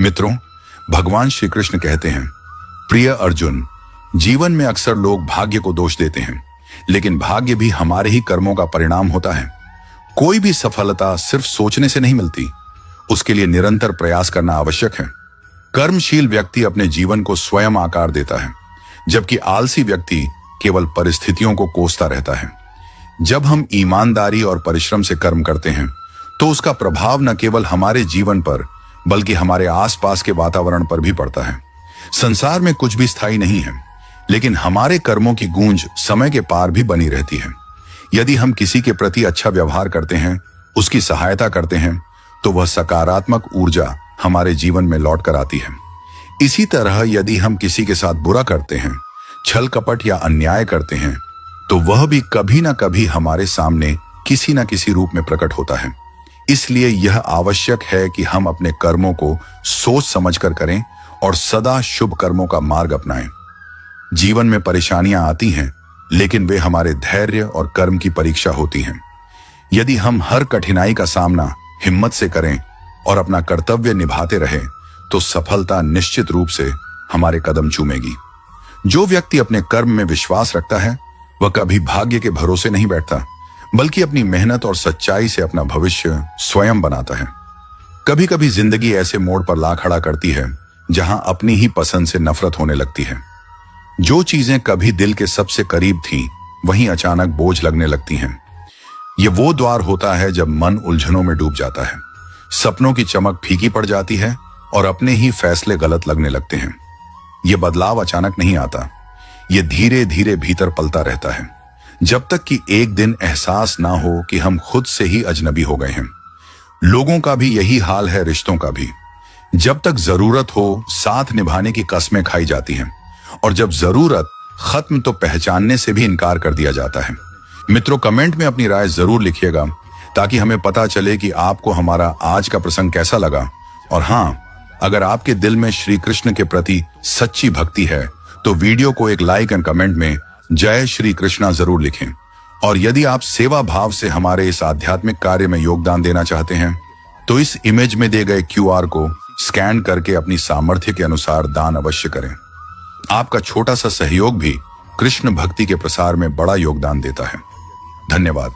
मित्रों, भगवान श्री कृष्ण कहते हैं, प्रिय अर्जुन, जीवन में अक्सर लोग भाग्य को दोष देते हैं, लेकिन भाग्य भी हमारे ही कर्मों का परिणाम होता है। कोई भी सफलता सिर्फ सोचने से नहीं मिलती, उसके लिए निरंतर प्रयास करना आवश्यक है। कर्मशील व्यक्ति अपने जीवन को स्वयं आकार देता है, जबकि आलसी व्यक्ति केवल परिस्थितियों को कोसता रहता है। जब हम ईमानदारी और परिश्रम से कर्म करते हैं, तो उसका प्रभाव न केवल हमारे जीवन पर, बल्कि हमारे आसपास के वातावरण पर भी पड़ता है। संसार में कुछ भी स्थायी नहीं है, लेकिन हमारे कर्मों की गूंज समय के पार भी बनी रहती है। यदि हम किसी के प्रति अच्छा व्यवहार करते हैं, उसकी सहायता करते हैं, तो वह सकारात्मक ऊर्जा हमारे जीवन में लौट कर आती है। इसी तरह यदि हम किसी के साथ बुरा करते हैं, छल कपट या अन्याय करते हैं, तो वह भी कभी ना कभी हमारे सामने किसी न किसी रूप में प्रकट होता है। इसलिए यह आवश्यक है कि हम अपने कर्मों को सोच समझकर करें और सदा शुभ कर्मों का मार्ग अपनाएं। जीवन में परेशानियां आती हैं, लेकिन वे हमारे धैर्य और कर्म की परीक्षा होती हैं। यदि हम हर कठिनाई का सामना हिम्मत से करें और अपना कर्तव्य निभाते रहें, तो सफलता निश्चित रूप से हमारे कदम चूमेगी। जो व्यक्ति अपने कर्म में विश्वास रखता है, वह कभी भाग्य के भरोसे नहीं बैठता, बल्कि अपनी मेहनत और सच्चाई से अपना भविष्य स्वयं बनाता है। कभी कभी जिंदगी ऐसे मोड़ पर ला खड़ा करती है, जहां अपनी ही पसंद से नफरत होने लगती है। जो चीजें कभी दिल के सबसे करीब थीं, वहीं अचानक बोझ लगने लगती हैं। ये वो द्वार होता है जब मन उलझनों में डूब जाता है, सपनों की चमक फीकी पड़ जाती है और अपने ही फैसले गलत लगने लगते हैं। ये बदलाव अचानक नहीं आता, ये धीरे धीरे भीतर पलता रहता है, जब तक कि एक दिन एहसास ना हो कि हम खुद से ही अजनबी हो गए हैं। लोगों का भी यही हाल है, रिश्तों का भी। जब तक जरूरत हो, साथ निभाने की कस्में खाई जाती हैं, और जब जरूरत खत्म, तो पहचानने से भी इनकार कर दिया जाता है। मित्रों, कमेंट में अपनी राय जरूर लिखिएगा, ताकि हमें पता चले कि आपको हमारा आज का प्रसंग कैसा लगा। और हाँ, अगर आपके दिल में श्री कृष्ण के प्रति सच्ची भक्ति है, तो वीडियो को एक लाइक एंड कमेंट में जय श्री कृष्णा जरूर लिखें। और यदि आप सेवा भाव से हमारे इस आध्यात्मिक कार्य में योगदान देना चाहते हैं, तो इस इमेज में दिए गए QR को स्कैन करके अपनी सामर्थ्य के अनुसार दान अवश्य करें। आपका छोटा सा सहयोग भी कृष्ण भक्ति के प्रसार में बड़ा योगदान देता है। धन्यवाद।